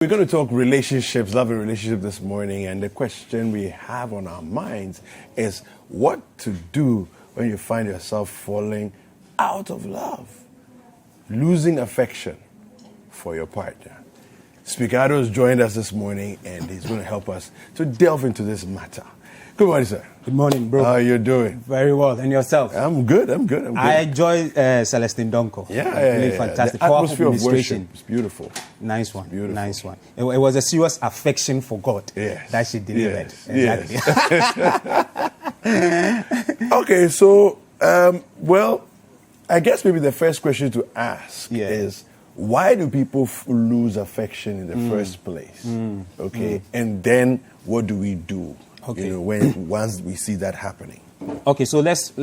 We're going to talk relationships, love and relationship this morning, and the question we have on our minds is what to do when you find yourself falling out of love, losing affection for your partner. Speaker Addo has joined us this morning, and he's going to help us to delve into this matter. Good morning, sir. Good morning, bro. How are you doing? Very well. And yourself? I'm good. I enjoy Celestine Donko. Yeah. Fantastic. The atmosphere of worship is beautiful. Nice one. Beautiful. Nice one. It was a serious affection for God that she delivered. Yes. Exactly. Okay, so, I guess maybe the first question to ask is, why do people lose affection in the first place? Okay, and then what do we do? Okay. You know, once we see that happening. Okay, so let's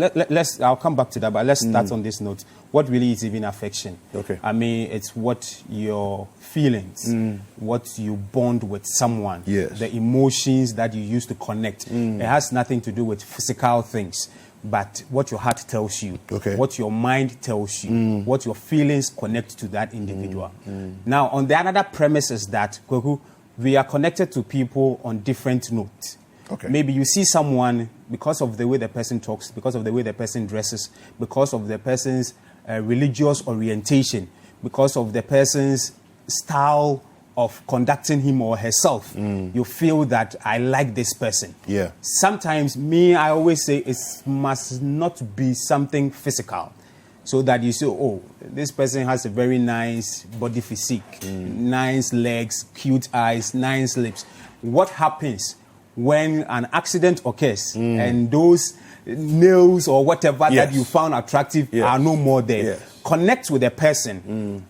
I'll come back to that, but let's start on this note. What really is even affection? Okay. I mean, it's what your feelings, what you bond with someone, the emotions that you use to connect. It has nothing to do with physical things, but what your heart tells you, what your mind tells you, what your feelings connect to that individual. Now, on the another premise is that, Kwaku, we are connected to people on different notes. Okay. Maybe you see someone because of the way the person talks, because of the way the person dresses, because of the person's religious orientation, because of the person's style of conducting him or herself. You feel that I like this person. Yeah. Sometimes I always say it must not be something physical. So that you say, oh, this person has a very nice body physique, nice legs, cute eyes, nice lips. What happens when an accident occurs and those nails or whatever that you found attractive are no more there? Connect with the person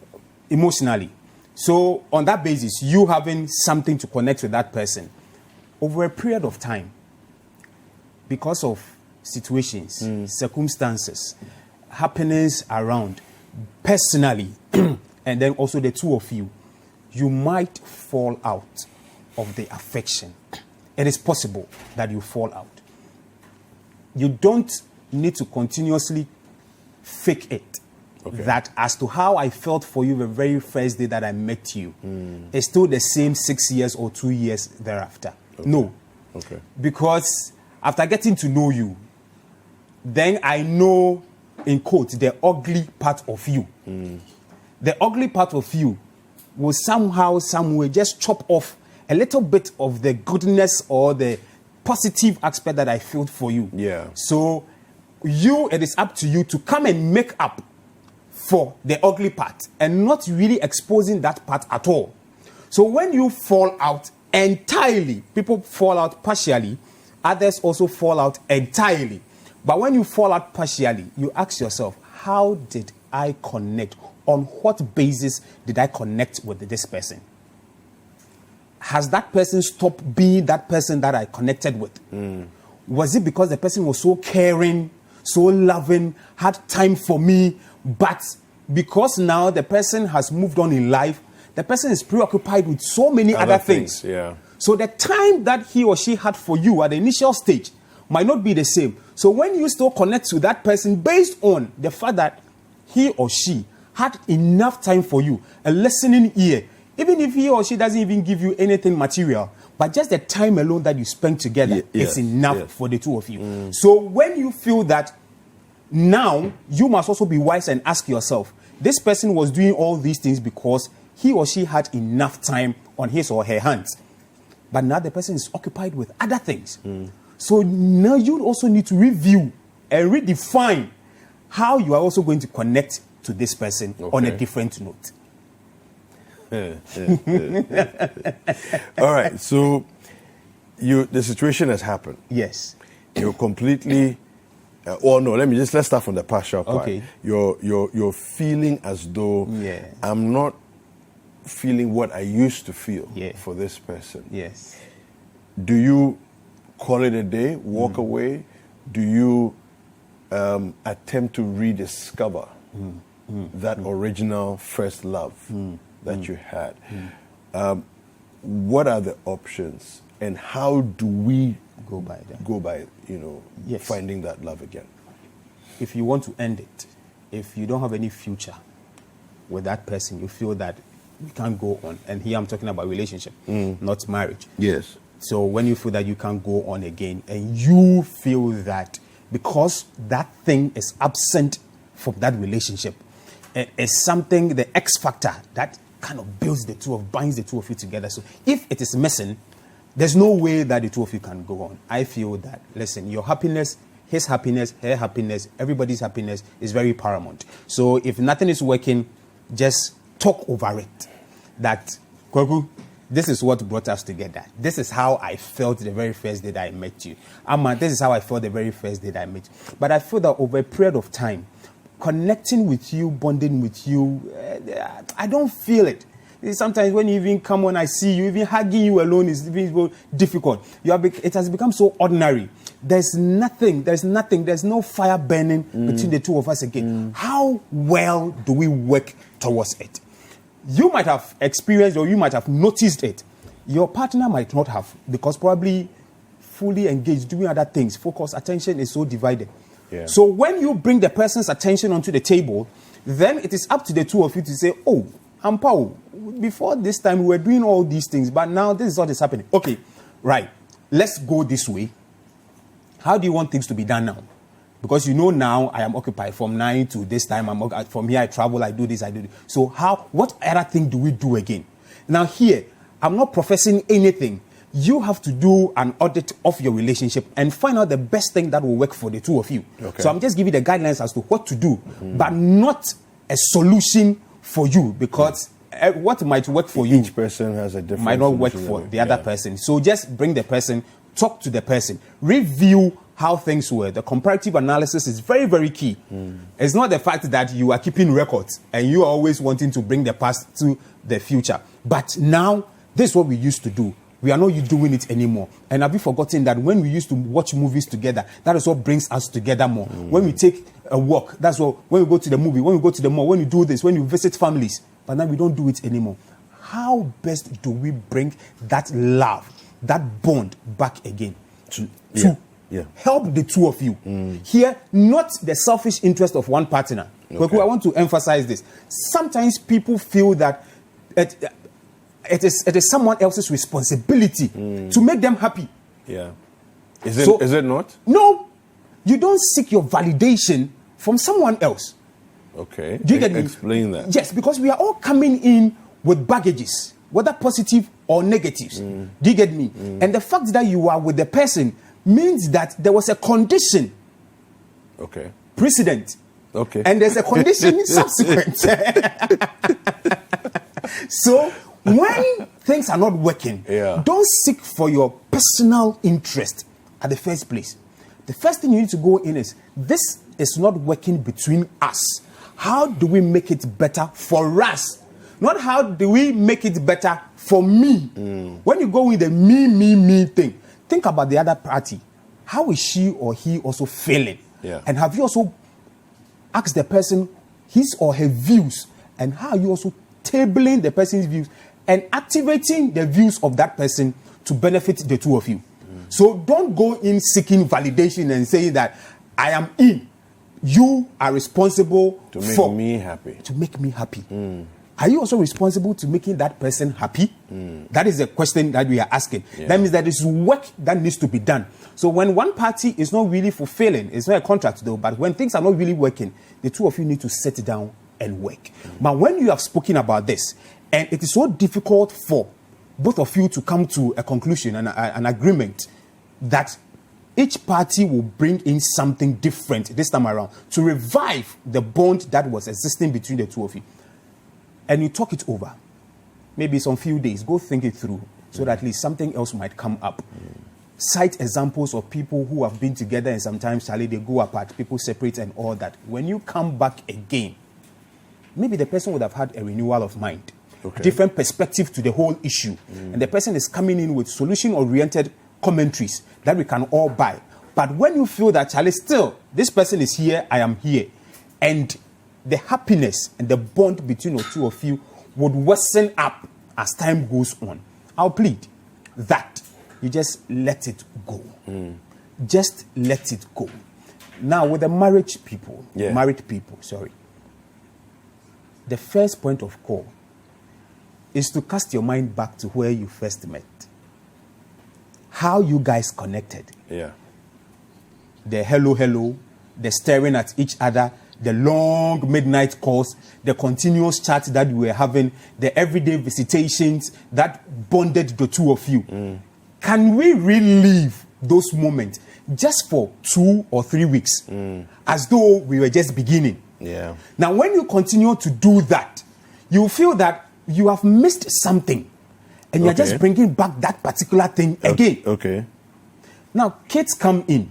emotionally. So on that basis, you having something to connect with that person over a period of time, because of situations, circumstances, happenings around, personally, and then also the two of you, you might fall out of the affection. It is possible that you fall out. You don't need to continuously fake it. That as to how I felt for you the very first day that I met you, it's still the same 6 years or 2 years thereafter. No. Because after getting to know you, then I know, in quotes, the ugly part of you. The ugly part of you will somehow, some way just chop off a little bit of the goodness or the positive aspect that I felt for you. So it is up to you to come and make up for the ugly part and not really exposing that part at all. So when you fall out entirely, people fall out partially, others also fall out entirely. But when you fall out partially, you ask yourself, how did I connect? On what basis did I connect with this person? Has that person stopped being that person that I connected with? Was it because the person was so caring, so loving, had time for me, but because now the person has moved on in life, the person is preoccupied with so many other things. So the time that he or she had for you at the initial stage might not be the same. So when you still connect to that person based on the fact that he or she had enough time for you, a listening ear, even if he or she doesn't even give you anything material, but just the time alone that you spend together is enough for the two of you. So when you feel that, now you must also be wise and ask yourself, this person was doing all these things because he or she had enough time on his or her hands. But now the person is occupied with other things. So now you also need to review and redefine how you are also going to connect to this person on a different note. All right, so the situation has happened. Yes. You're completely let's start from the partial part. You're feeling as though I'm not feeling what I used to feel for this person. Yes. Do you call it a day, walk away? Do you attempt to rediscover that original first love that you had? What are the options, and how do we go by finding that love again? If you want to end it, if you don't have any future with that person, you feel that we can't go on. And here I'm talking about relationship, not marriage. Yes. So when you feel that you can't go on again, and you feel that because that thing is absent from that relationship, it is something, the X factor that kind of binds the two of you together. So if it is missing, there's no way that the two of you can go on. I feel that, listen, your happiness, his happiness, her happiness, everybody's happiness is very paramount. So if nothing is working, just talk over it. That, Kwaku, this is what brought us together. This is how I felt the very first day that I met you. Amma, this is how I felt the very first day that I met you. But I feel that over a period of time, connecting with you, bonding with you, I don't feel it. Sometimes when you even come on, I see you, even hugging you alone is even difficult. It has become so ordinary. There's no fire burning between the two of us again. How well do we work towards it? You might have experienced or you might have noticed it. Your partner might not have, because probably fully engaged, doing other things. Focus, attention is so divided. Yeah. So when you bring the person's attention onto the table, then it is up to the two of you to say, oh, Ampao, before this time we were doing all these things, but now this is what is happening. Okay, right, let's go this way. How do you want things to be done now? Because you know now I am occupied from 9 to this time. From here I travel, I do this, I do this. So what other thing do we do again? Now here, I'm not professing anything. You have to do an audit of your relationship and find out the best thing that will work for the two of you. Okay. So I'm just giving the guidelines as to what to do, but not a solution for you, because what might work for you, each person has a different might not work for the other person. So just bring the person, talk to the person, review how things were. The comparative analysis is very, very key. It's not the fact that you are keeping records and you are always wanting to bring the past to the future. But now, this is what we used to do. We are not doing it anymore. And have you forgotten that when we used to watch movies together, that is what brings us together more. When we take a walk, that's what, when we go to the movie, when we go to the mall, when we do this, when we visit families, but now we don't do it anymore. How best do we bring that love, that bond back again to help the two of you? Here, not the selfish interest of one partner. Okay. I want to emphasize this. Sometimes people feel that it is someone else's responsibility to make them happy. Yeah. Is it not? No. You don't seek your validation from someone else. Okay. Do you get me? Explain that. Yes, because we are all coming in with baggages, whether positive or negatives. Do you get me? And the fact that you are with the person means that there was a condition. Okay. Precedent. Okay. And there's a condition subsequent. So when things are not working, don't seek for your personal interest at the first place. The first thing you need to go in is, this is not working between us. How do we make it better for us? Not how do we make it better for me. When you go with the me thing, think about the other party. How is she or he also feeling? Yeah. And have you also asked the person his or her views? And how are you also tabling the person's views and activating the views of that person to benefit the two of you? So don't go in seeking validation and saying that I am in. You are responsible to make me happy. To make me happy. Are you also responsible to making that person happy? That is the question that we are asking. That means that there is work that needs to be done. So when one party is not really fulfilling, it's not a contract though, but when things are not really working, the two of you need to sit down and work. But when you have spoken about this, and it is so difficult for both of you to come to a conclusion and an agreement that each party will bring in something different this time around to revive the bond that was existing between the two of you. And you talk it over. Maybe some few days. Go think it through so that at least something else might come up. Cite examples of people who have been together and sometimes, Charlie, they go apart. People separate and all that. When you come back again, maybe the person would have had a renewal of mind. Different perspective to the whole issue. And the person is coming in with solution-oriented commentaries that we can all buy. But when you feel that, Charlie, still, this person is here, I am here, and the happiness and the bond between the two of you would worsen up as time goes on, I'll plead that you just let it go. Just let it go. Now, with the married people, the first point of call is to cast your mind back to where you first met. How you guys connected. Yeah. The hello, the staring at each other, the long midnight calls, the continuous chat that you were having, the everyday visitations that bonded the two of you. Can we relive those moments just for 2 or 3 weeks as though we were just beginning? Yeah. Now, when you continue to do that, you feel that you have missed something and you're just bringing back that particular thing again. Okay. Now, kids come in.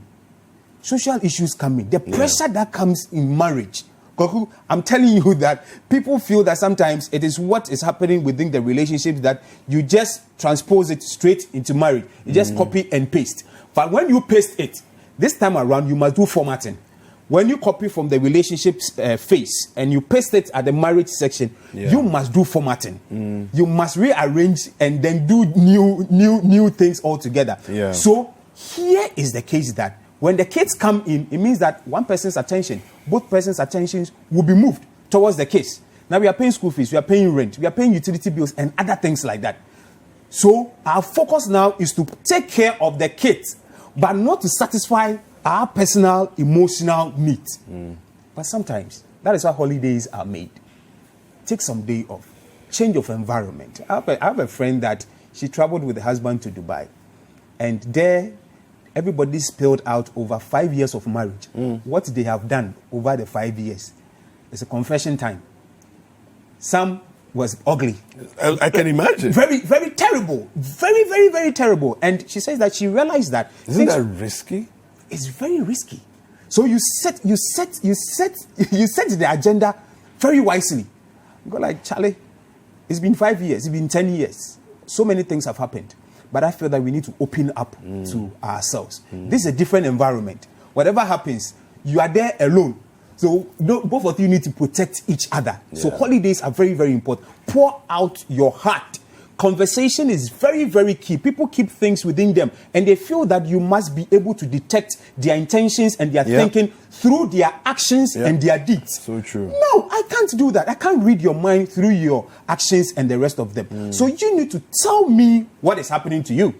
Social issues come in. The pressure that comes in marriage. Kwaku, I'm telling you that people feel that sometimes it is what is happening within the relationship that you just transpose it straight into marriage. You just copy and paste. But when you paste it, this time around, you must do formatting. When you copy from the relationship phase and you paste it at the marriage section, you must do formatting. You must rearrange and then do new things altogether. Yeah. So here is the case that when the kids come in, it means that one person's attention, both persons' attentions will be moved towards the kids. Now we are paying school fees, we are paying rent, we are paying utility bills and other things like that. So our focus now is to take care of the kids, but not to satisfy our personal, emotional needs. But sometimes, that is why holidays are made. Take some day off. Change of environment. I have a friend that she traveled with her husband to Dubai. And there, everybody spilled out over 5 years of marriage. What they have done over the 5 years. It's a confession time. Some was ugly. I can imagine. Very, very terrible. Very, very, very terrible. And she says that she realized that. Isn't that risky? It's very risky. So you set the agenda very wisely. You go like, Charlie, it's been 5 years, it's been 10 years. So many things have happened. But I feel that we need to open up to ourselves. This is a different environment. Whatever happens, you are there alone. So both of you need to protect each other. Yeah. So holidays are very, very important. Pour out your heart. Conversation is very, very key. People keep things within them and they feel that you must be able to detect their intentions and their thinking through their actions and their deeds. So true. No, I can't do that. I can't read your mind through your actions and the rest of them. So you need to tell me what is happening to you.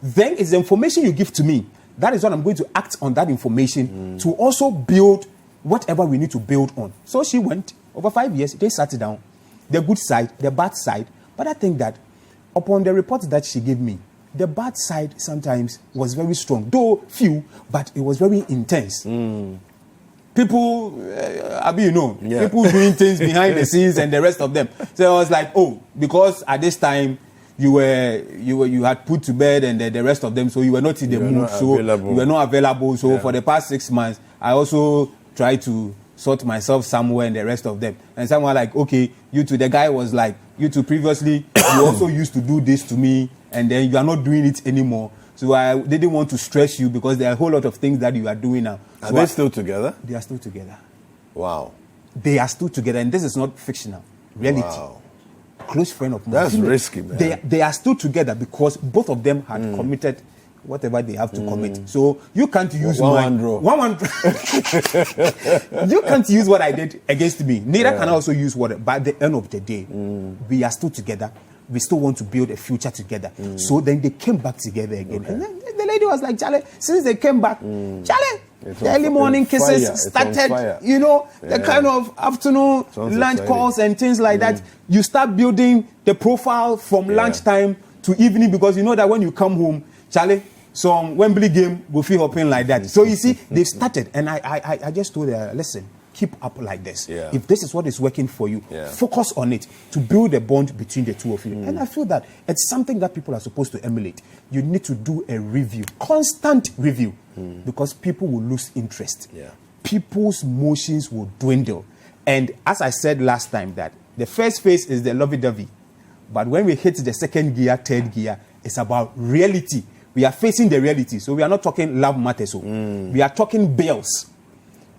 Then it's the information you give to me. That is what I'm going to act on that information to also build whatever we need to build on. So she went over 5 years. They sat down. The good side, the bad side. But I think that upon the report that she gave me, the bad side sometimes was very strong, though few, but it was very intense. People, people doing things behind the scenes and the rest of them. So I was like, oh, because at this time you had put to bed and the rest of them, so you were not in the mood, so you were not available. So for the past 6 months, I also tried to sort myself somewhere and the rest of them. And someone like, okay, you two, the guy was like, you two previously, you also used to do this to me, and then you are not doing it anymore. So I didn't want to stress you because there are a whole lot of things that you are doing now. Are they still together? They are still together. Wow. They are still together, and this is not fictional. Reality. Wow. Close friend of mine. That's risky, man. They are still together because both of them had committed whatever they have to commit. So you can't use one draw. You can't use what I did against me. Neither can I also use what. But at the end of the day, we are still together. We still want to build a future together. So then they came back together again. Okay. And then the lady was like, Charlie, since they came back, Charlie, the early morning kisses started, the kind of afternoon lunch calls and things like that. You start building the profile from lunchtime to evening because you know that when you come home, Charlie, some Wembley game will feel hopping like that. So you see, they've started. And I just told her, listen, keep up like this. Yeah. If this is what is working for you, focus on it to build a bond between the two of you. And I feel that it's something that people are supposed to emulate. You need to do a review, constant review, because people will lose interest. Yeah. People's motions will dwindle. And as I said last time, that the first phase is the lovey-dovey. But when we hit the second gear, third gear, it's about reality. We are facing the reality. So we are not talking love matters. We are talking bills.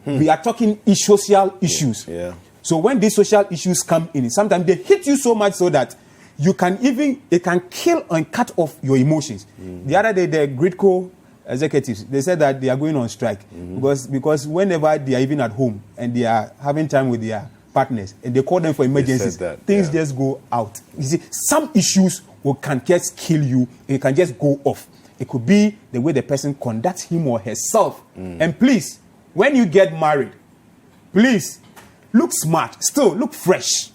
We are talking social issues. Yeah. So when these social issues come in, sometimes they hit you so much so that it can kill and cut off your emotions. The other day, the Gridco executives, they said that they are going on strike because whenever they are even at home and they are having time with their partners and they call them for emergencies, things just go out. You see, some issues can just kill you. It can just go off. It could be the way the person conducts him or herself. And please, when you get married, please look smart. Still look fresh.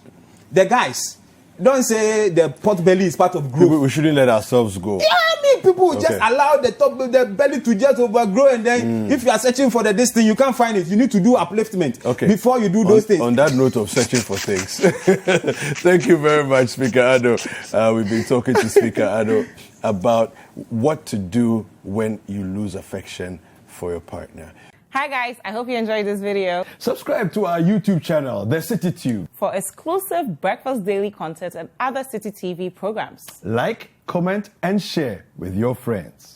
The guys, don't say the pot belly is part of growth. We shouldn't let ourselves go. Yeah, I mean, people just allow the belly to just overgrow, and then if you are searching for this thing, you can't find it. You need to do upliftment before you do those things. On that note of searching for things, thank you very much, Speaker Addo. We've been talking to Speaker Addo about what to do when you lose affection for your partner. Hi guys, I hope you enjoyed this video. Subscribe to our YouTube channel, The Citi Tube, for exclusive breakfast daily content and other Citi TV programs. Like, comment, and share with your friends.